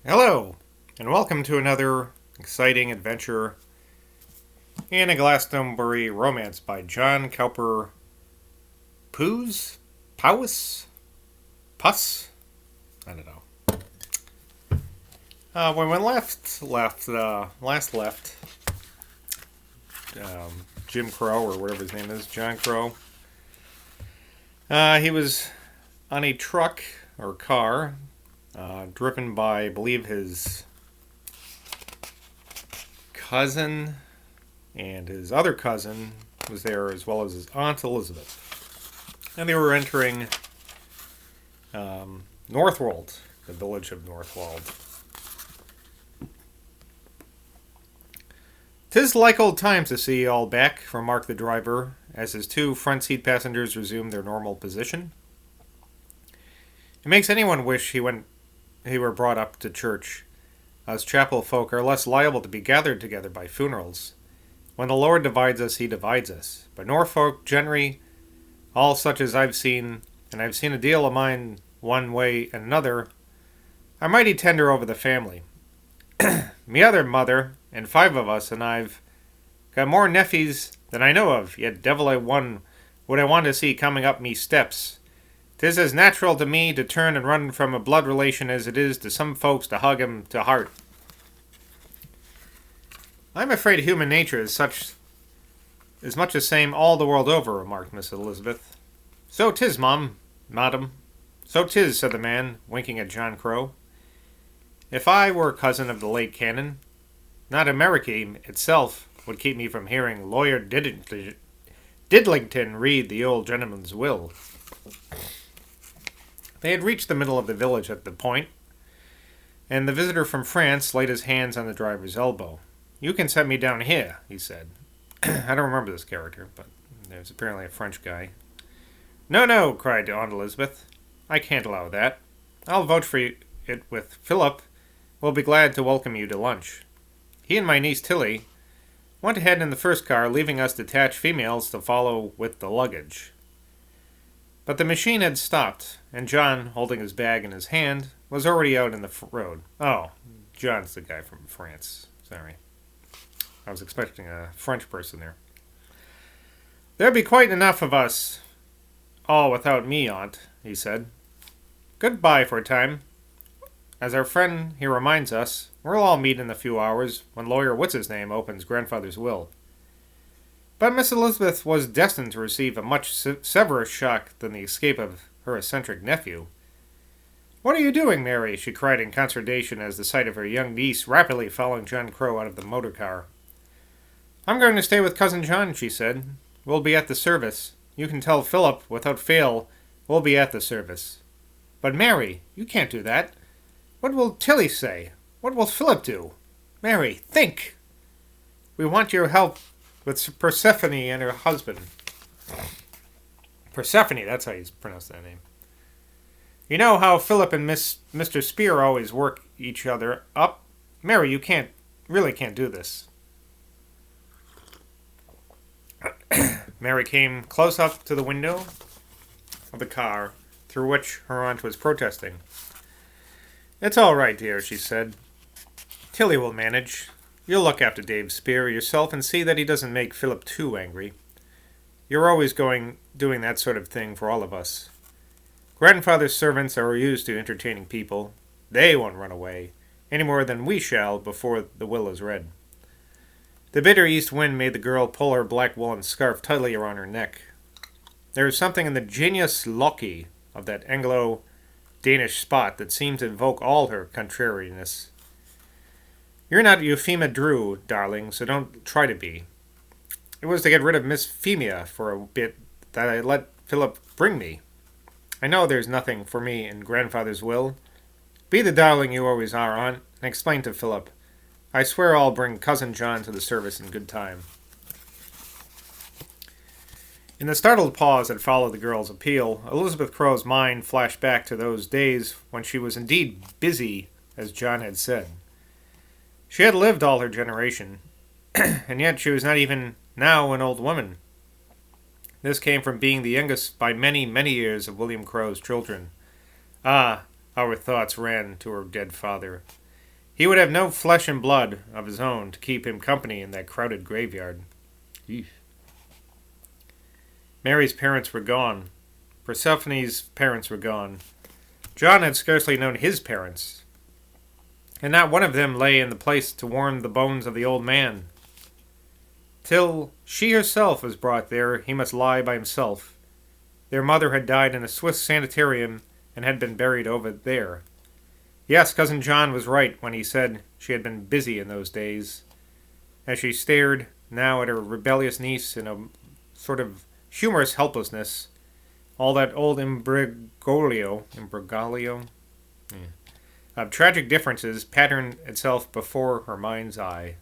Hello, and welcome to another exciting adventure in a Glastonbury romance by John Cowper Powys? Puss? I don't know. When we last left, Jim Crow, or whatever his name is, John Crow, he was on a truck or car driven by, I believe, his cousin, and his other cousin was there, as well as his Aunt Elizabeth. And they were entering Northwold, the village of Northwold. "'Tis like old times to see ye all back," remarked the driver, as his two front seat passengers resumed their normal position. "It makes anyone wish he were brought up to church. Us chapel folk are less liable to be gathered together by funerals. When the Lord divides us, he divides us. But Norfolk gentry, all such as I've seen, and I've seen a deal of mine one way and another, are mighty tender over the family. Me other mother, and 5 of us, and I've got more nepheys than I know of, yet devil I one would I want to see coming up me steps. 'Tis as natural to me to turn and run from a blood relation as it is to some folks to hug him to heart." "I'm afraid human nature is much the same all the world over," remarked Miss Elizabeth. "So 'tis, madam. So 'tis," said the man, winking at John Crow. "If I were a cousin of the late canon, not America itself would keep me from hearing Lawyer Didlington read the old gentleman's will." They had reached the middle of the village at the point, and the visitor from France laid his hands on the driver's elbow. "You can set me down here," he said. I don't remember this character, but there's apparently a French guy. No, cried Aunt Elizabeth. "I can't allow that. I'll vote for it with Philip. We'll be glad to welcome you to lunch." He and my niece Tilly went ahead in the first car, leaving us detached females to follow with the luggage. But the machine had stopped, and John, holding his bag in his hand, was already out in the road. Oh, John's the guy from France. Sorry. I was expecting a French person there. "There'll be quite enough of us all without me, Aunt," he said. "Goodbye for a time. As our friend here reminds us, we'll all meet in a few hours when Lawyer What's-His-Name opens Grandfather's will." But Miss Elizabeth was destined to receive a much severer shock than the escape of her eccentric nephew. "What are you doing, Mary?" she cried in consternation as the sight of her young niece rapidly following John Crow out of the motor car. "I'm going to stay with Cousin John," she said. "We'll be at the service. You can tell Philip, without fail, we'll be at the service." "But, Mary, you can't do that. What will Tilly say? What will Philip do? Mary, think! We want your help with Persephone and her husband." Persephone, that's how you pronounce that name. "You know how Philip and Mr. Spear always work each other up? Mary, you really can't do this." Mary came close up to the window of the car through which her aunt was protesting. "It's all right, dear," she said. "Tilly will manage. You'll look after Dave Spear yourself and see that he doesn't make Philip too angry. You're always doing that sort of thing for all of us. Grandfather's servants are used to entertaining people. They won't run away, any more than we shall before the will is read." The bitter east wind made the girl pull her black woolen scarf tightly around her neck. There was something in the genius loci of that Anglo-Danish spot that seemed to evoke all her contrariness. "You're not Euphemia Drew, darling, so don't try to be. It was to get rid of Miss Femia for a bit that I let Philip bring me. I know there's nothing for me in Grandfather's will. Be the darling you always are, Aunt, and explain to Philip. I swear I'll bring Cousin John to the service in good time." In the startled pause that followed the girl's appeal, Elizabeth Crow's mind flashed back to those days when she was indeed busy, as John had said. She had lived all her generation, and yet she was not even now an old woman. This came from being the youngest by many, many years of William Crow's children. Ah, how her thoughts ran to her dead father. He would have no flesh and blood of his own to keep him company in that crowded graveyard. Eesh. Mary's parents were gone. Persephone's parents were gone. John had scarcely known his parents, and not one of them lay in the place to warm the bones of the old man. Till she herself was brought there, he must lie by himself. Their mother had died in a Swiss sanitarium and had been buried over there. Yes, Cousin John was right when he said she had been busy in those days. As she stared now at her rebellious niece in a sort of humorous helplessness, all that old imbroglio of tragic differences patterned itself before her mind's eye.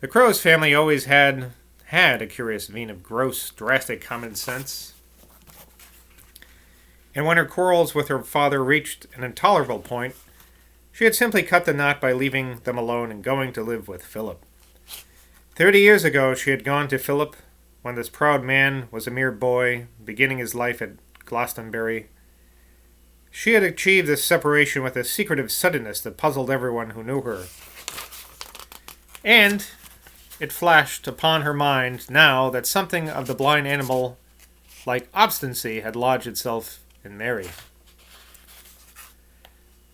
The Crow's family always had a curious vein of gross, drastic common sense. And when her quarrels with her father reached an intolerable point, she had simply cut the knot by leaving them alone and going to live with Philip. 30 years ago she had gone to Philip, when this proud man was a mere boy, beginning his life at Glastonbury. She had achieved this separation with a secretive suddenness that puzzled everyone who knew her. And it flashed upon her mind now that something of the blind animal, like obstinacy, had lodged itself in Mary.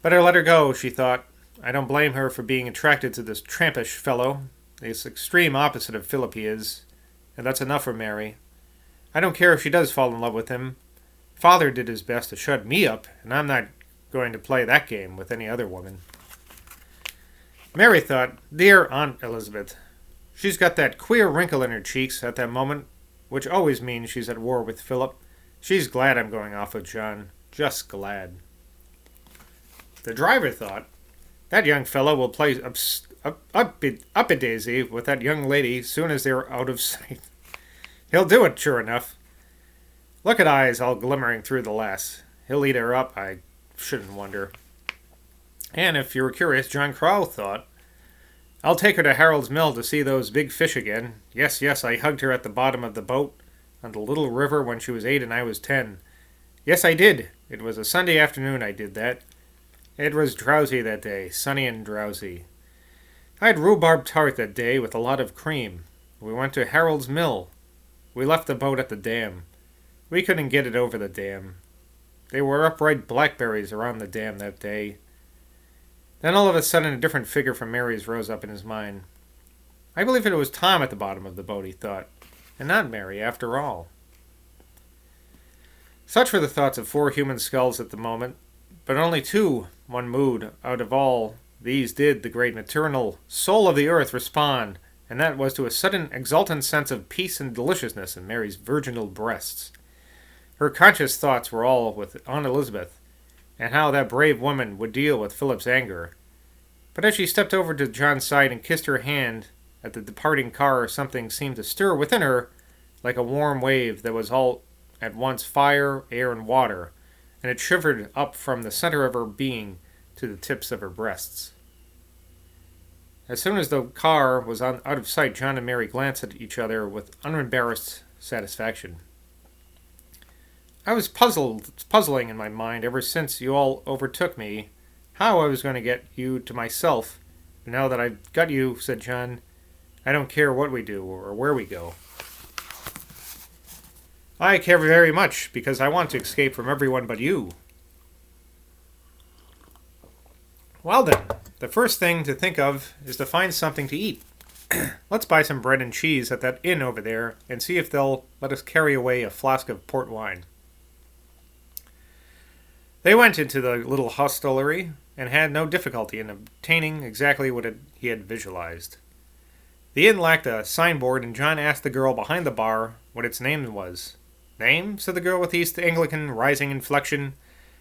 Better let her go, she thought. I don't blame her for being attracted to this trampish fellow. The extreme opposite of Philip he is. And that's enough for Mary. I don't care if she does fall in love with him. Father did his best to shut me up, and I'm not going to play that game with any other woman. Mary thought, dear Aunt Elizabeth, she's got that queer wrinkle in her cheeks at that moment, which always means she's at war with Philip. She's glad I'm going off with John. Just glad. The driver thought, that young fellow will play up-a-daisy with that young lady soon as they're out of sight. He'll do it, sure enough. Look at eyes all glimmering through the lass. He'll eat her up, I shouldn't wonder. And if you were curious, John Crow thought, I'll take her to Harold's Mill to see those big fish again. Yes, I hugged her at the bottom of the boat on the little river when she was 8 and I was 10. Yes, I did. It was a Sunday afternoon I did that. It was drowsy that day, sunny and drowsy. I had rhubarb tart that day with a lot of cream. We went to Harold's Mill. We left the boat at the dam. We couldn't get it over the dam. There were upright blackberries around the dam that day. Then all of a sudden a different figure from Mary's rose up in his mind. I believe it was Tom at the bottom of the boat, he thought, and not Mary after all. Such were the thoughts of 4 human skulls at the moment, but only 2, one mood, out of all these did the great maternal soul of the earth respond, and that was to a sudden exultant sense of peace and deliciousness in Mary's virginal breasts. Her conscious thoughts were all with Aunt Elizabeth, and how that brave woman would deal with Philip's anger. But as she stepped over to John's side and kissed her hand at the departing car, something seemed to stir within her like a warm wave that was all at once fire, air, and water, and it shivered up from the center of her being to the tips of her breasts. As soon as the car was out of sight, John and Mary glanced at each other with unembarrassed satisfaction. I was puzzling in my mind ever since you all overtook me, how I was going to get you to myself. But now that I've got you, said John, I don't care what we do or where we go. I care very much, because I want to escape from everyone but you. Well then, the first thing to think of is to find something to eat. Let's buy some bread and cheese at that inn over there and see if they'll let us carry away a flask of port wine. They went into the little hostelry and had no difficulty in obtaining exactly what he had visualized. The inn lacked a signboard, and John asked the girl behind the bar what its name was. Name? Said the girl with East Anglican rising inflection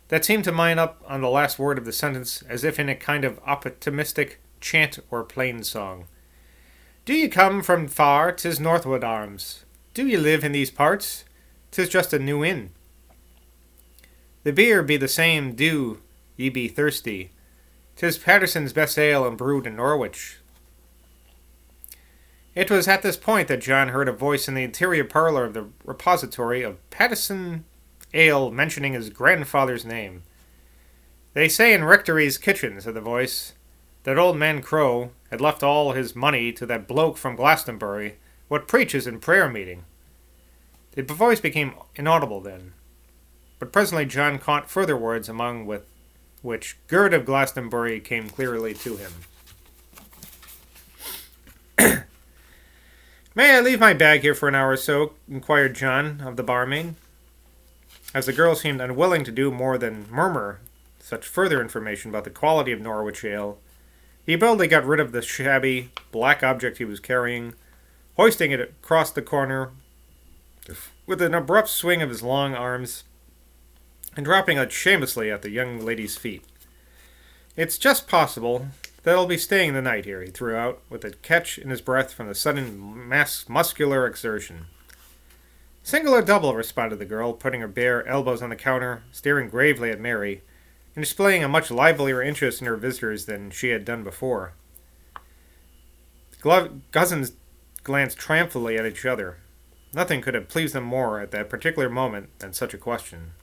that seemed to line up on the last word of the sentence as if in a kind of optimistic chant or plain song. Do ye come from far? 'Tis Northwood Arms. Do ye live in these parts? 'Tis just a new inn. The beer be the same, do ye be thirsty. 'Tis Patterson's best ale and brewed in Norwich. It was at this point that John heard a voice in the interior parlor of the repository of Patterson Ale mentioning his grandfather's name. They say in Rectory's kitchen, said the voice. that old man Crow had left all his money to that bloke from Glastonbury what preaches in prayer meeting. The voice became inaudible then, but presently John caught further words, among which "Gird of Glastonbury" came clearly to him. "May I leave my bag here for an hour or so?" inquired John of the barmaid. As the girl seemed unwilling to do more than murmur such further information about the quality of Norwich ale, he boldly got rid of the shabby, black object he was carrying, hoisting it across the corner with an abrupt swing of his long arms, and dropping it shamelessly at the young lady's feet. "It's just possible that I'll be staying the night here," he threw out, with a catch in his breath from the sudden muscular exertion. "Single or double?" responded the girl, putting her bare elbows on the counter, staring gravely at Mary, and displaying a much livelier interest in her visitors than she had done before. The cousins glanced triumphantly at each other. Nothing could have pleased them more at that particular moment than such a question.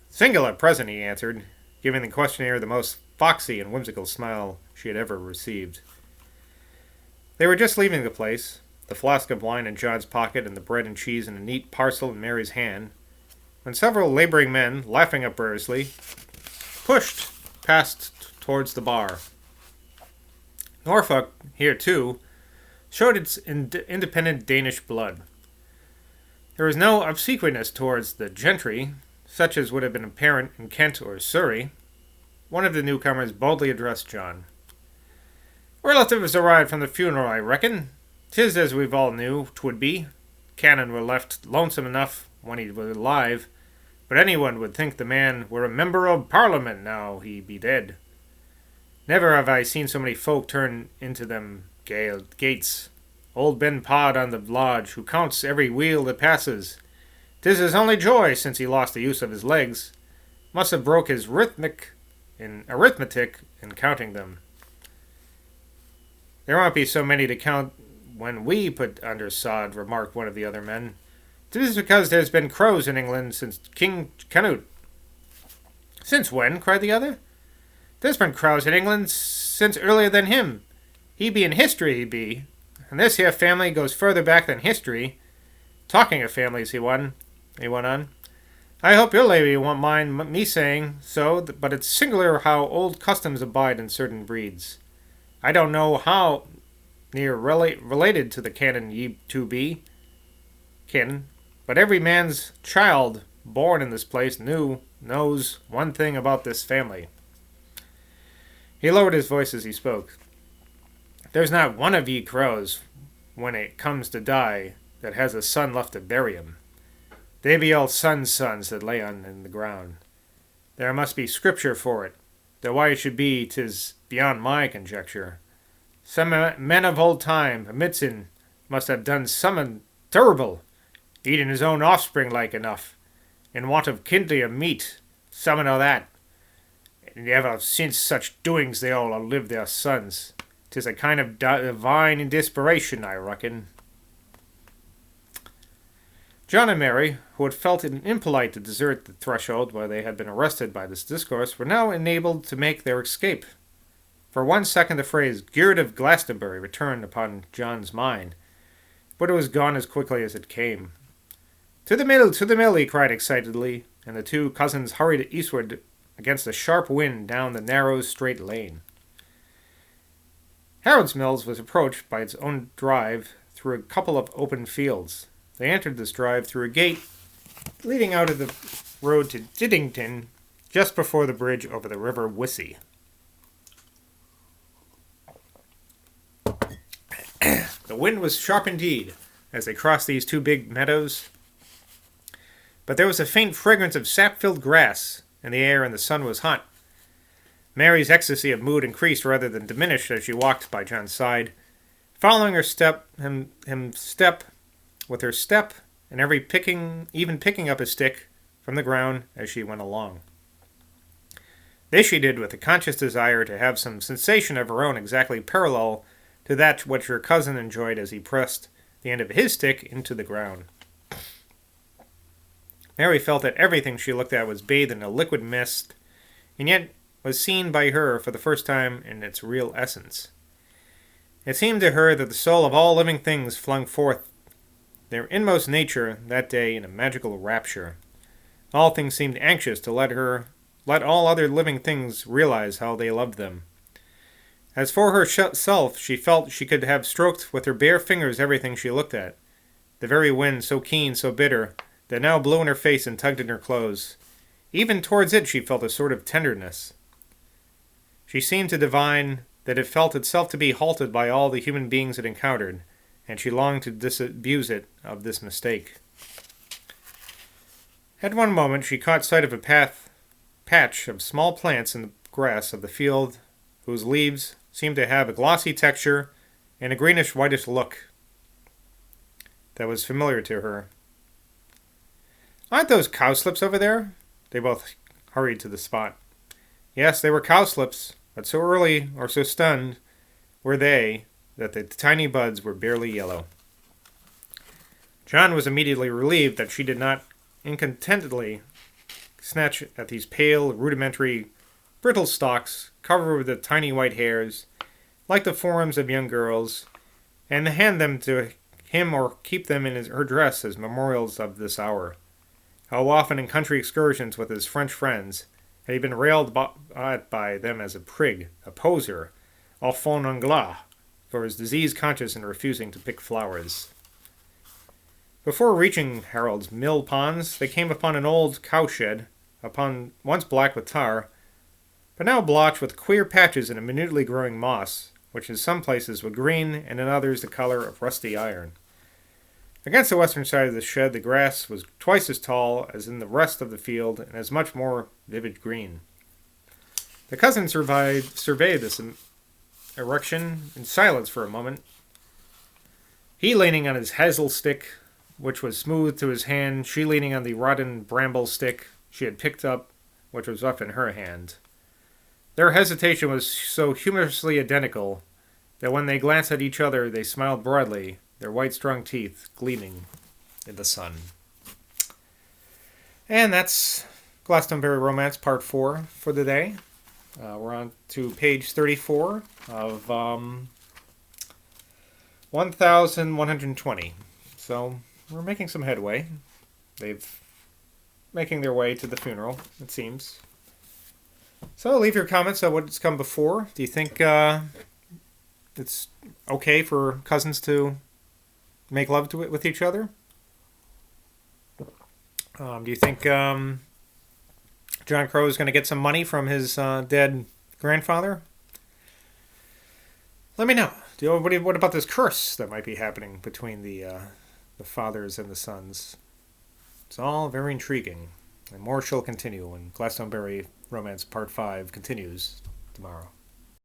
"Single at present," he answered, giving the questioner the most foxy and whimsical smile she had ever received. They were just leaving the place, the flask of wine in John's pocket and the bread and cheese in a neat parcel in Mary's hand, when several laboring men, laughing uproariously, pushed past towards the bar. Norfolk, here too, showed its independent Danish blood. There was no obsequiousness towards the gentry, such as would have been apparent in Kent or Surrey. One of the newcomers boldly addressed John. "Relatives arrived from the funeral, I reckon. 'Tis as we've all knew 'twould be. Cannon were left lonesome enough when he was alive, but anyone would think the man were a member of Parliament now he be dead. Never have I seen so many folk turn into them gates. Old Ben Pod on the lodge, who counts every wheel that passes. 'Tis his only joy since he lost the use of his legs. Must have broke his arithmetic in counting them. There won't be so many to count when we put under sod," remarked one of the other men. "'Tis because there's been crows in England since King Canute." "Since when?" cried the other. "There's been crows in England since earlier than him. He be in history, he be. And this here family goes further back than history. Talking of families," he went on, "I hope your lady won't mind me saying so, but it's singular how old customs abide in certain breeds. I don't know how near related to the canon ye two be, kin, but every man's child born in this place knows one thing about this family." He lowered his voice as he spoke. "There's not one of ye crows, when it comes to die, that has a son left to bury him. They be all sons' that lay on in the ground. There must be scripture for it, though why it should be 'tis beyond my conjecture. Some men of old time, amidst must have done summun terrible, eating his own offspring like enough, in want of kindly of meat, summun o' that. And ever since such doings they all outlive their sons. 'Tis a kind of divine desperation, I reckon." John and Mary, who had felt it impolite to desert the threshold where they had been arrested by this discourse, were now enabled to make their escape. For 1 second the phrase "Gird of Glastonbury" returned upon John's mind, but it was gone as quickly as it came. To the mill, he cried excitedly, and the two cousins hurried eastward against a sharp wind down the narrow, straight lane. Harold's Mills was approached by its own drive through a couple of open fields. They entered this drive through a gate leading out of the road to Diddington, just before the bridge over the River Wissey. The wind was sharp indeed as they crossed these two big meadows, but there was a faint fragrance of sap-filled grass in the air, and the sun was hot. Mary's ecstasy of mood increased rather than diminished as she walked by John's side, following her step with her step, and even picking up a stick from the ground as she went along. This she did with a conscious desire to have some sensation of her own exactly parallel to that which her cousin enjoyed as he pressed the end of his stick into the ground. Mary felt that everything she looked at was bathed in a liquid mist, and yet was seen by her for the first time in its real essence. It seemed to her that the soul of all living things flung forth their inmost nature that day in a magical rapture. All things seemed anxious to let all other living things realize how they loved them. As for herself, she felt she could have stroked with her bare fingers everything she looked at. The very wind, so keen, so bitter, that now blew in her face and tugged in her clothes. Even towards it she felt a sort of tenderness. She seemed to divine that it felt itself to be halted by all the human beings it encountered, and she longed to disabuse it of this mistake. At one moment she caught sight of a patch of small plants in the grass of the field whose leaves seemed to have a glossy texture and a greenish-whitish look that was familiar to her. "Aren't those cowslips over there?" They both hurried to the spot. Yes, they were cowslips, but so early or so stunned were they that the tiny buds were barely yellow. John was immediately relieved that she did not incontentedly snatch at these pale, rudimentary, brittle stalks covered with the tiny white hairs, like the forms of young girls, and hand them to him or keep them in her dress as memorials of this hour. How often in country excursions with his French friends had he been railed at by them as a prig, a poser, au fond anglais, for his disease conscious in refusing to pick flowers. Before reaching Harold's mill ponds, they came upon an old cowshed, once black with tar, but now blotched with queer patches and a minutely growing moss, which in some places was green and in others the color of rusty iron. Against the western side of the shed the grass was twice as tall as in the rest of the field and as much more vivid green. The cousins surveyed this erection in silence for a moment, he leaning on his hazel stick, which was smooth to his hand, she leaning on the rotten bramble stick she had picked up, which was up in her hand. Their hesitation was so humorously identical that when they glanced at each other they smiled broadly, their white strong teeth gleaming in the sun. And that's Glastonbury Romance Part 4 for the day. We're on to page 34 of 1120. So we're making some headway. They've making their way to the funeral, it seems. So leave your comments on what's come before. Do you think it's okay for cousins to make love to it with each other? Do you think John Crow is going to get some money from his dead grandfather? Let me know. What about this curse that might be happening between the fathers and the sons? It's all very intriguing. And more shall continue when Glastonbury Romance Part 5 continues tomorrow.